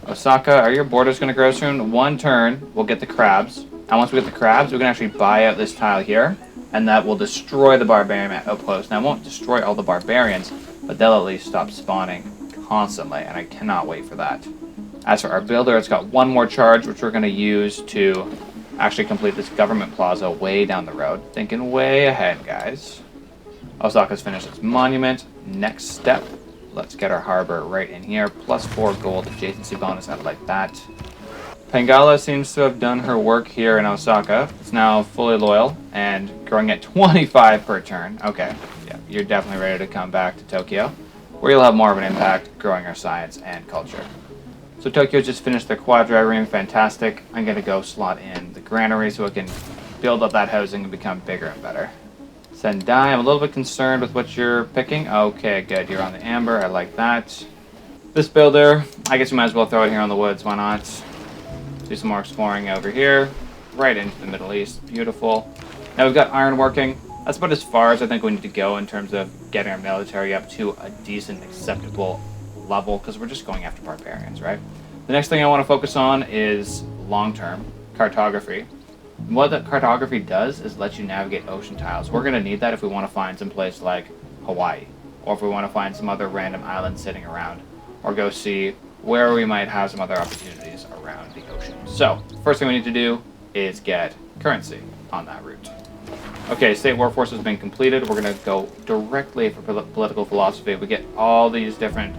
Osaka, are your borders going to grow soon? One turn, we'll get the crabs. And once we get the crabs, we can actually buy out this tile here. And that will destroy the barbarian outpost. Now, it won't destroy all the barbarians, but they'll at least stop spawning constantly. And I cannot wait for that. As for our builder, it's got one more charge, which we're going to use to actually complete this government plaza way down the road. Thinking way ahead, guys. Osaka's finished its monument. Next step, let's get our harbor right in here. +4 gold adjacency bonus. I like that. Pangala seems to have done her work here in Osaka. It's now fully loyal and growing at 25 per turn. Okay, yeah, you're definitely ready to come back to Tokyo, where you'll have more of an impact growing our science and culture. So Tokyo just finished their quadrireme. Fantastic. I'm going to go slot in the granary so it can build up that housing and become bigger and better. Sendai, I'm a little bit concerned with what you're picking. Okay, good. You're on the amber. I like that. This builder, I guess we might as well throw it here on the woods. Why not? Do some more exploring over here. Right into the Middle East. Beautiful. Now we've got ironworking. That's about as far as I think we need to go in terms of getting our military up to a decent, acceptable level, because we're just going after barbarians, right? The next thing I want to focus on is long-term cartography. And what the cartography does is let you navigate ocean tiles. We're going to need that if we want to find some place like Hawaii, or if we want to find some other random island sitting around, or go see where we might have some other opportunities around the ocean. So, first thing we need to do is get currency on that route. Okay, State Warforce has been completed. We're going to go directly for political philosophy. We get all these different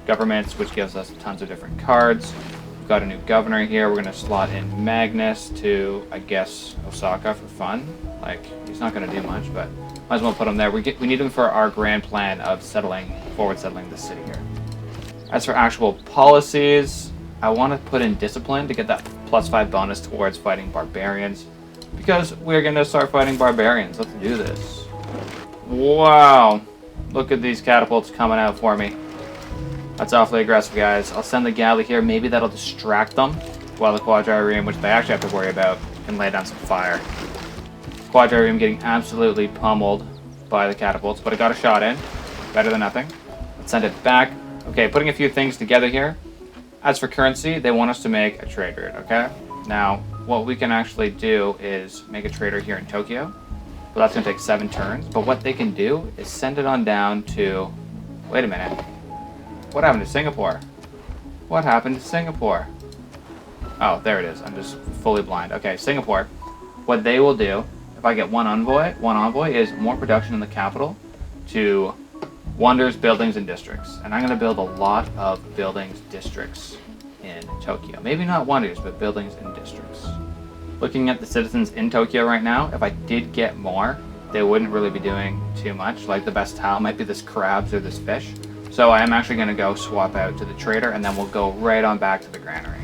governments, which gives us tons of different cards. We've got a new governor here. We're going to slot in Magnus to, I guess, Osaka for fun. Like, he's not going to do much, but might as well put him there. We need him for our grand plan of forward settling the city here. As for actual policies, I want to put in discipline to get that +5 bonus towards fighting barbarians, because we're going to start fighting barbarians. Let's do this. Wow. Look at these catapults coming out for me. That's awfully aggressive, guys. I'll send the galley here. Maybe that'll distract them, while the quadrireme, which they actually have to worry about, can lay down some fire. Quadrireme getting absolutely pummeled by the catapults, but it got a shot in. Better than nothing. Let's send it back. Okay, putting a few things together here. As for currency, they want us to make a trade route, okay? Now, what we can actually do is make a trader here in Tokyo. Well, that's going to take 7 turns. But what they can do is send it on down to... Wait a minute. What happened to Singapore? What happened to Singapore? Oh, there it is. I'm just fully blind. Okay, Singapore. What they will do, if I get one envoy is more production in the capital to wonders, buildings, and districts. And I'm going to build a lot of buildings, districts in Tokyo. Maybe not wonders, but buildings and districts. Looking at the citizens in Tokyo right now, if I did get more, they wouldn't really be doing too much. Like, the best tile might be this crabs or this fish. So I am actually going to go swap out to the trader, and then we'll go right on back to the granary.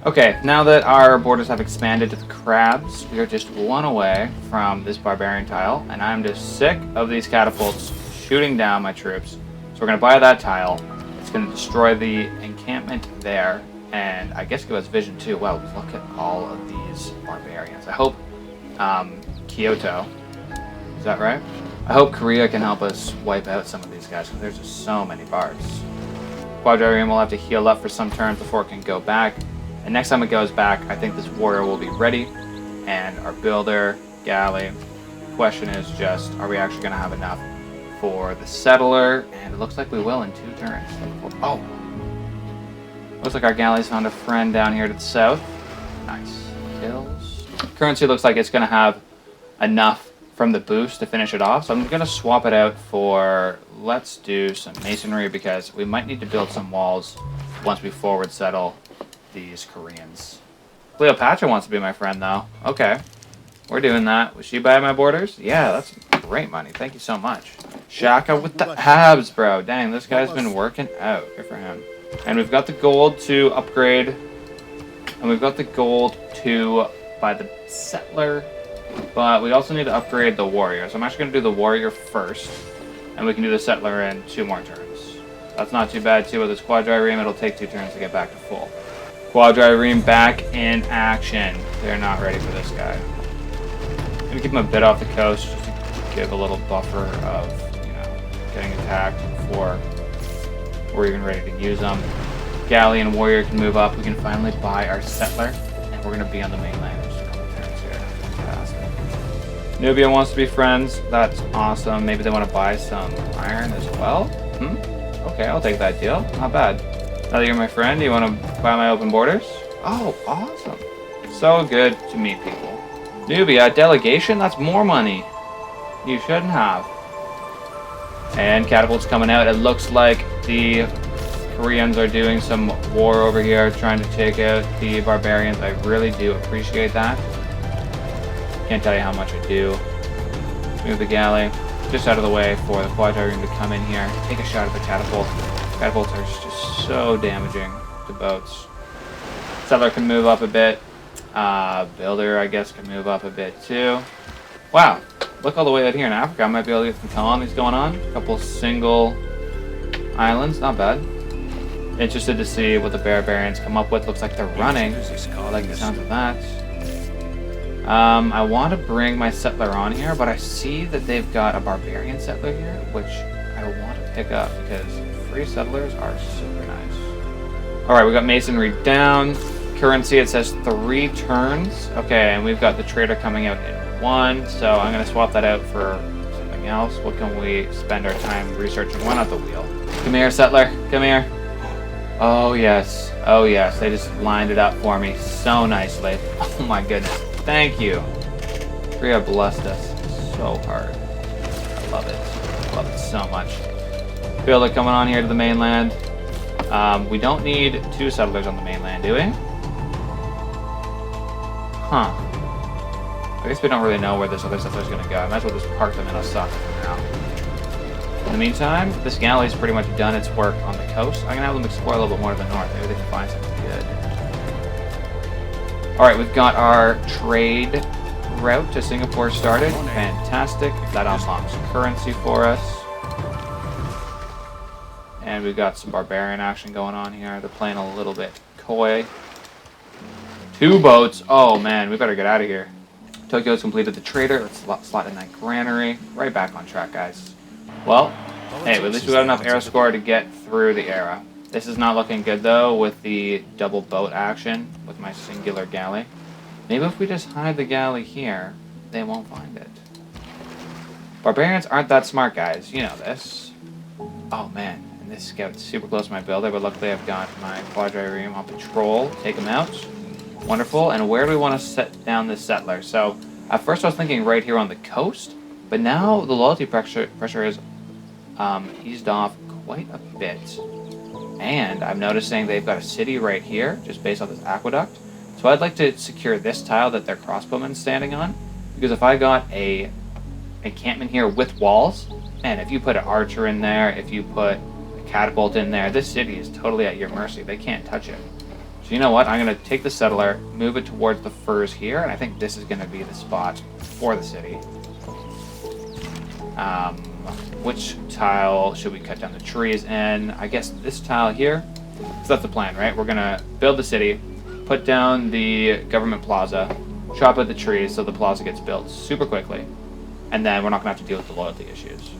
Okay, now that our borders have expanded to the crabs, we are just one away from this barbarian tile, and I'm just sick of these catapults shooting down my troops. So we're going to buy that tile. It's going to destroy the encampment there, and I guess give us vision too. Well, look at all of these barbarians. I hope Kyoto, is that right? I hope Korea can help us wipe out some of these guys, because there's just so many barbs. Quadrireme will have to heal up for some turns before it can go back. And next time it goes back, I think this warrior will be ready. And our builder, galley. Question is just, are we actually going to have enough for the settler? And it looks like we will in 2 turns. Oh! Looks like our galley's found a friend down here to the south. Nice. Kills. Currency looks like it's going to have enough from the boost to finish it off. So I'm going to swap it out for, let's do some masonry, because we might need to build some walls once we forward settle these Koreans. Cleopatra wants to be my friend, though. Okay. We're doing that. Was she buy my borders? Yeah, that's great money. Thank you so much. Shaka with the abs, bro. Dang, this guy's been working out. Good for him. And we've got the gold to upgrade. And we've got the gold to buy the settler. But we also need to upgrade the warrior. So I'm actually going to do the warrior first. And we can do the settler in 2 more turns. That's not too bad, too. With this quadrireme, it'll take 2 turns to get back to full. Quadrireme back in action. They're not ready for this guy. I'm going to keep him a bit off the coast just to give a little buffer of, getting attacked before we're even ready to use them. galley and warrior can move up, we can finally buy our settler, and we're going to be on the mainland in just a couple turns here. Fantastic. Nubia wants to be friends. That's awesome. Maybe they want to buy some iron as well. Okay, I'll take that deal. Not bad. Now that you're my friend, do you want to buy my open borders? Oh, awesome. So good to meet people. Nubia, delegation? That's more money. You shouldn't have. And catapults coming out. It looks like the Koreans are doing some war over here, trying to take out the barbarians. I really do appreciate that. Can't tell you how much I do. Move the galley just out of the way for the quadrireme to come in here. Take a shot at the catapult. Catapults are just so damaging to boats. Settler can move up a bit. Builder, I guess, can move up a bit too. Wow, look all the way out here in Africa. I might be able to get some colonies going on. A couple single islands, not bad. Interested to see what the barbarians come up with. Looks like they're running. I like the sound of that. I want to bring my settler on here, but I see that they've got a barbarian settler here, which I want to pick up because free settlers are super nice. Alright, we got masonry down. Currency, it says 3 turns. Okay, and we've got the trader coming out in 1, so I'm going to swap that out for something else. What can we spend our time researching? Why not the wheel? Come here, settler. Come here. Oh, yes. Oh, yes. They just lined it up for me so nicely. Oh, my goodness. Thank you. Korea blessed us so hard. I love it. I love it so much. Builder coming on here to the mainland. We don't need 2 settlers on the mainland, do we? Huh. I guess we don't really know where this other settler's going to go. I might as well just park them in Osaka for now. In the meantime, this galley's pretty much done its work on the coast. I'm going to have them explore a little bit more to the north. Maybe they can find something good. Alright, we've got our trade route to Singapore started. Fantastic. That unlocks currency for us. And we've got some barbarian action going on here. They're playing a little bit coy. 2 boats. Oh man, we better get out of here. Tokyo's completed the trader. Let's slot in that granary. Right back on track, guys. Well, hey, at least we got enough air score to get through the era. This is not looking good though with the double boat action with my singular galley. Maybe if we just hide the galley here, they won't find it. Barbarians aren't that smart, guys. You know this. Oh man, and this scout's super close to my builder, but luckily I've got my quadrireme on patrol. Take him out. Wonderful. And where do we want to set down this settler? So at first I was thinking right here on the coast, but now the loyalty pressure is eased off quite a bit. And I'm noticing they've got a city right here, just based on this aqueduct. So I'd like to secure this tile that their crossbowman's standing on, because if I got a encampment here with walls, man, if you put an archer in there, if you put a catapult in there, this city is totally at your mercy. They can't touch it. So you know what? I'm going to take the settler, move it towards the firs here, and I think this is going to be the spot for the city. Which tile should we cut down the trees in? I guess this tile here. So that's the plan, right? We're going to build the city, put down the government plaza, chop out the trees so the plaza gets built super quickly, and then we're not going to have to deal with the loyalty issues.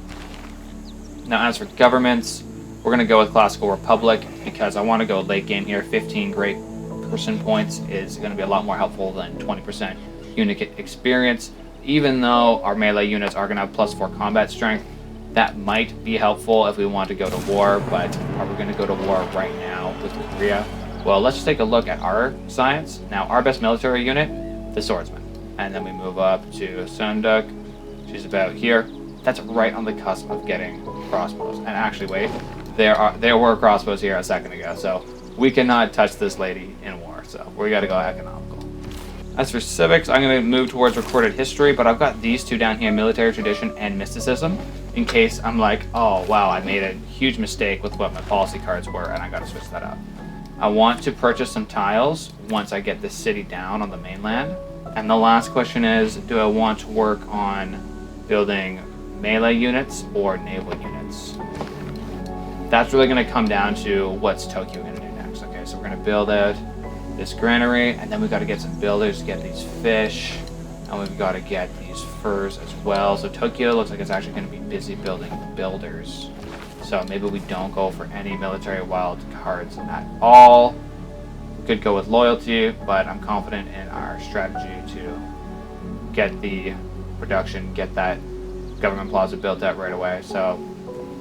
Now, as for governments, we're going to go with Classical Republic because I want to go late game here. 15 great person points is going to be a lot more helpful than 20% unit experience. Even though our melee units are going to have +4 combat strength, that might be helpful if we want to go to war, but are we going to go to war right now with Korea? Well, let's just take a look at our science. Now, our best military unit, the swordsman. And then we move up to Sunduk. She's about here. That's right on the cusp of getting crossbows. And actually, wait, there were crossbows here a second ago, so we cannot touch this lady in war, so we got to go economical. As for civics, I'm going to move towards recorded history, but I've got these 2 down here, military tradition and mysticism, in case I'm like, oh wow, I made a huge mistake with what my policy cards were, and I got to switch that up. I want to purchase some tiles once I get this city down on the mainland. And the last question is, do I want to work on building melee units or naval units? That's really going to come down to what's Tokyo going to do next. Okay, so we're going to build out this granary, and then we've got to get some builders to get these fish, and we've got to get these furs as well. So Tokyo looks like it's actually going to be busy building builders. So So maybe we don't go for any military wild cards at all. We could go with loyalty, but I'm confident in our strategy to get the production, get that government plaza built out right away. So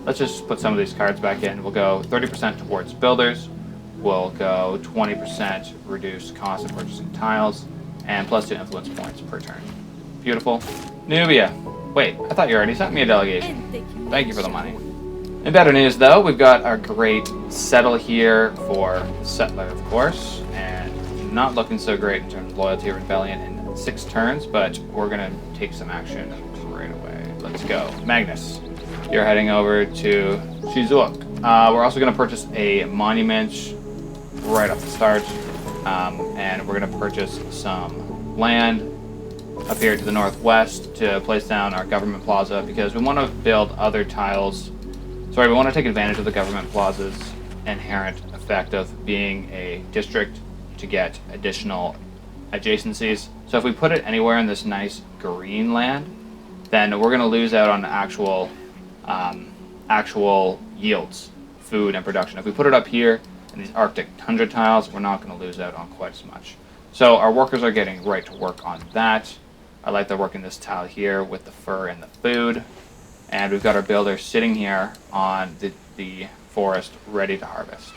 let's just put some of these cards back in. We'll go 30% towards builders. We'll go 20% reduce cost of purchasing tiles, and +2 influence points per turn. Beautiful. Nubia. Wait, I thought you already sent me a delegation. Thank you for the money. In better news, though, we've got our great settle here for settler, of course, and not looking so great in terms of loyalty or rebellion in 6 turns, but we're going to take some action right away. Let's go. Magnus, you're heading over to Shizuoka. We're also going to purchase a monument right off the start, and we're going to purchase some land up here to the northwest to place down our government plaza, because we want to build other tiles. Sorry, we want to take advantage of the government plaza's inherent effect of being a district to get additional adjacencies. So if we put it anywhere in this nice green land, then we're going to lose out on actual yields, food and production. If we put it up here in these Arctic tundra tiles, we're not going to lose out on quite as much. So our workers are getting right to work on that. I like they're working this tile here with the fur and the food. And we've got our builder sitting here on the forest ready to harvest.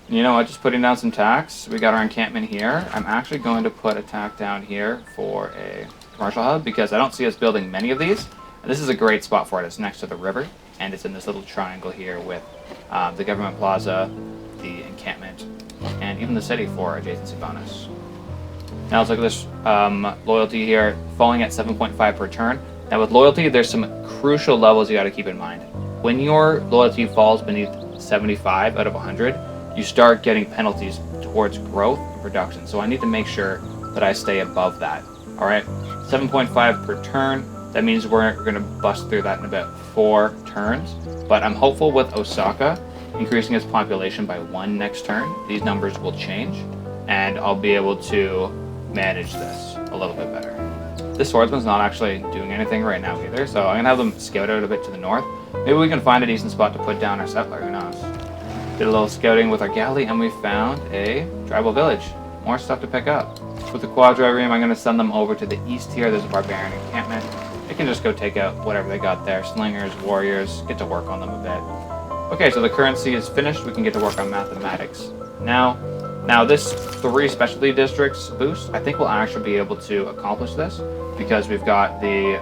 And you know what, just putting down some tacks. We got our encampment here. I'm actually going to put a tack down here for a commercial hub, because I don't see us building many of these. And this is a great spot for it. It's next to the river, and it's in this little triangle here with the government plaza, the encampment, and even the city for adjacency bonus. Now let's look at this loyalty here, falling at 7.5 per turn. Now with loyalty, there's some crucial levels you got to keep in mind. When your loyalty falls beneath 75 out of 100, you start getting penalties towards growth and production. So I need to make sure that I stay above that. All right, 7.5 per turn. That means we're going to bust through that in about 4 turns. But I'm hopeful with Osaka increasing its population by 1 next turn, these numbers will change, and I'll be able to manage this a little bit better. This swordsman's not actually doing anything right now either, so I'm going to have them scout out a bit to the north. Maybe we can find a decent spot to put down our settler, who knows. Did a little scouting with our galley, and we found a tribal village. More stuff to pick up. With the quadrireme, I'm going to send them over to the east here. There's a barbarian encampment. They can just go take out whatever they got there. Slingers, warriors, get to work on them a bit. Okay, so the currency is finished. We can get to work on mathematics. Now this 3 specialty districts boost, I think we'll actually be able to accomplish this, because we've got the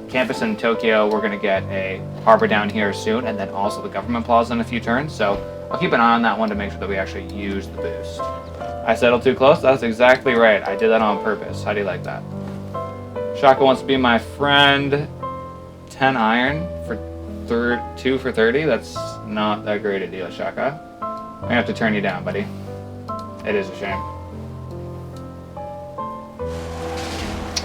campus in Tokyo. We're going to get a harbor down here soon, and then also the government plaza in a few turns. So I'll keep an eye on that one to make sure that we actually use the boost. I settled too close? That's exactly right. I did that on purpose. How do you like that? Shaka wants to be my friend. 10 iron for 2 for 30? That's not that great a deal, Shaka. I'm going to have to turn you down, buddy. It is a shame.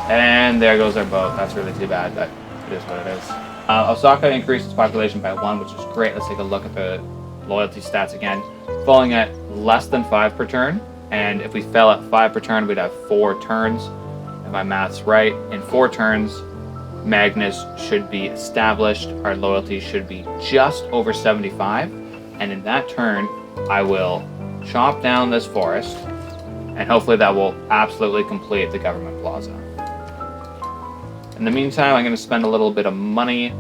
And there goes our boat. That's really too bad, but it is what it is. Osaka increased its population by 1, which is great. Let's take a look at the loyalty stats again. Falling at less than 5 per turn. And if we fell at 5 per turn, we'd have 4 turns. If my math's right, in 4 turns, Magnus should be established. Our loyalty should be just over 75. And in that turn, I will chop down this forest, and hopefully that will absolutely complete the government plaza. In the meantime, I'm going to spend a little bit of money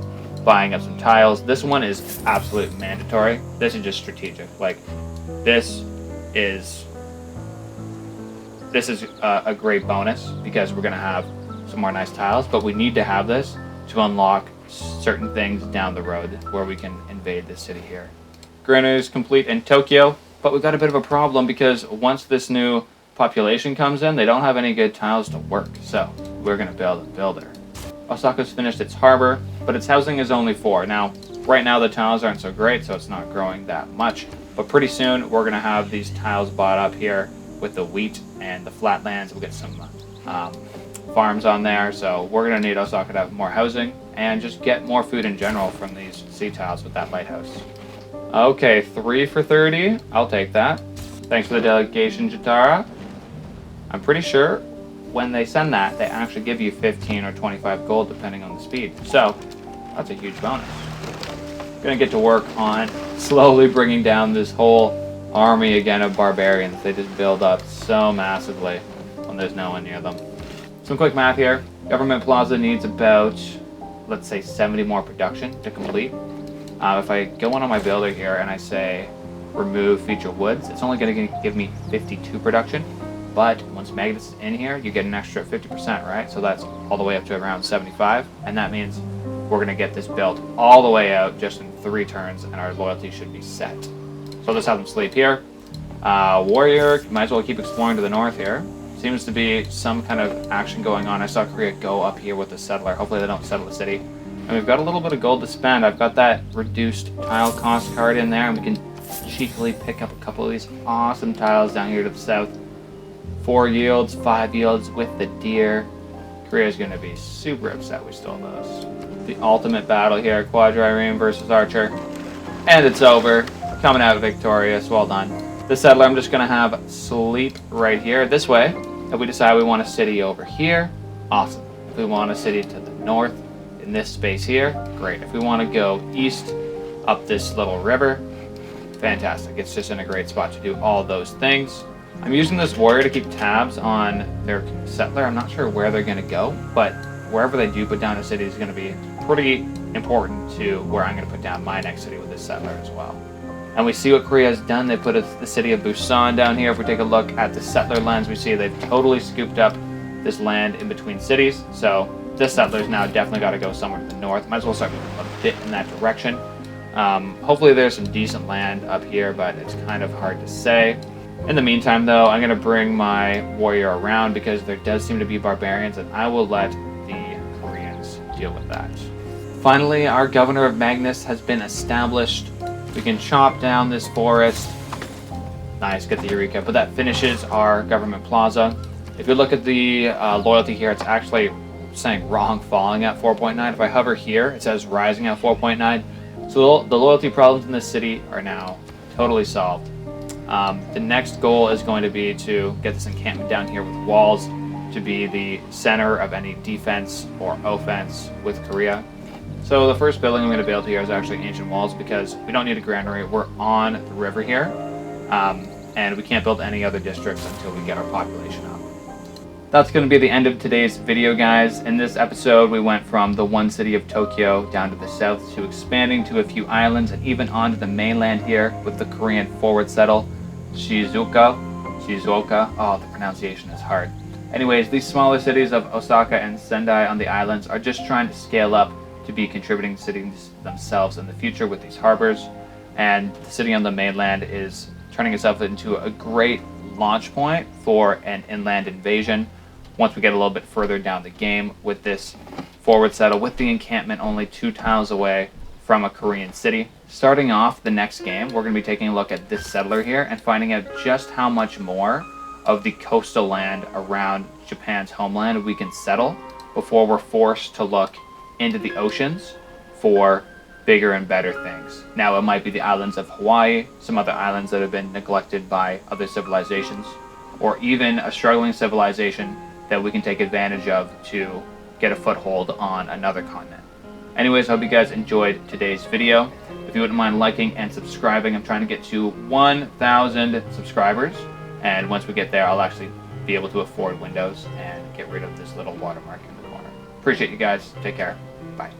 buying up some tiles. This one is absolute mandatory. This is just strategic. Like, this is a great bonus, because we're going to have some more nice tiles, but we need to have this to unlock certain things down the road where we can invade this city here. Granary is complete in Tokyo, but we've got a bit of a problem, because once this new population comes in, they don't have any good tiles to work, so we're going to build a builder. Osaka's finished its harbor, but its housing is only 4. Now, right now the tiles aren't so great, so it's not growing that much, but pretty soon we're going to have these tiles bought up here with the wheat and the flatlands. We'll get some farms on there, so we're going to need Osaka to have more housing and just get more food in general from these sea tiles with that lighthouse. Okay, 3 for 30. I'll take that. Thanks for the delegation, Jatara. I'm pretty sure when they send that, they actually give you 15 or 25 gold depending on the speed. So, that's a huge bonus. Gonna get to work on slowly bringing down this whole army again of barbarians. They just build up so massively when there's no one near them. Some quick math here. Government Plaza needs about, let's say, 70 more production to complete. If I go on my builder here and I say remove feature woods, it's only going to give me 52 production. But once Magnus is in here, you get an extra 50%, right? So that's all the way up to around 75. And that means we're going to get this built all the way out just in 3 turns, and our loyalty should be set. So I'll just have them sleep here. Warrior, might as well keep exploring to the north here. Seems to be some kind of action going on. I saw Korea go up here with the settler. Hopefully they don't settle the city. And we've got a little bit of gold to spend. I've got that reduced tile cost card in there, and we can cheekily pick up a couple of these awesome tiles down here to the south. 4 yields, 5 yields with the deer. Korea's going to be super upset we stole those. The ultimate battle here, Quadrireme versus Archer. And it's over. Coming out victorious. Well done. The settler I'm just going to have sleep right here. This way, if we decide we want a city over here, awesome. If we want a city to the north, in this space here, great. If we want to go east up this little river, fantastic. It's just in a great spot to do all those things. I'm using this warrior to keep tabs on their settler. I'm not sure where they're going to go, but wherever they do put down a city is going to be pretty important to where I'm going to put down my next city with this settler as well. And we see what Korea has done. They put the city of Busan down here. If we take a look at the settler lens, we see they've totally scooped up this land in between cities. So this settler's now definitely got to go somewhere to the north. Might as well start a bit in that direction. Hopefully there's some decent land up here, but it's kind of hard to say. In the meantime, though, I'm going to bring my warrior around because there does seem to be barbarians, and I will let the Koreans deal with that. Finally, our governor of Magnus has been established. We can chop down this forest. Nice, get the Eureka. But that finishes our government plaza. If you look at the loyalty here, it's actually saying wrong, falling at 4.9. If I hover here, it says rising at 4.9. So the loyalty problems in this city are now totally solved. The next goal is going to be to get this encampment down here with walls to be the center of any defense or offense with Korea. So the first building I'm going to build here is actually ancient walls because we don't need a granary. We're on the river here, and we can't build any other districts until we get our population up. That's going to be the end of today's video, guys. In this episode, we went from the one city of Tokyo down to the south to expanding to a few islands and even onto the mainland here with the Korean forward settle, Shizuoka. Oh, the pronunciation is hard. Anyways, these smaller cities of Osaka and Sendai on the islands are just trying to scale up to be contributing cities themselves in the future with these harbors. And the city on the mainland is turning itself into a great launch point for an inland invasion once we get a little bit further down the game with this forward settle with the encampment only 2 tiles away from a Korean city. Starting off the next game, we're going to be taking a look at this settler here and finding out just how much more of the coastal land around Japan's homeland we can settle before we're forced to look into the oceans for bigger and better things. Now, it might be the islands of Hawaii, some other islands that have been neglected by other civilizations, or even a struggling civilization that we can take advantage of to get a foothold on another continent. Anyways, I hope you guys enjoyed today's video. If you wouldn't mind liking and subscribing, I'm trying to get to 1,000 subscribers, and once we get there, I'll actually be able to afford Windows and get rid of this little watermark in the corner. Appreciate you guys. Take care. Bye.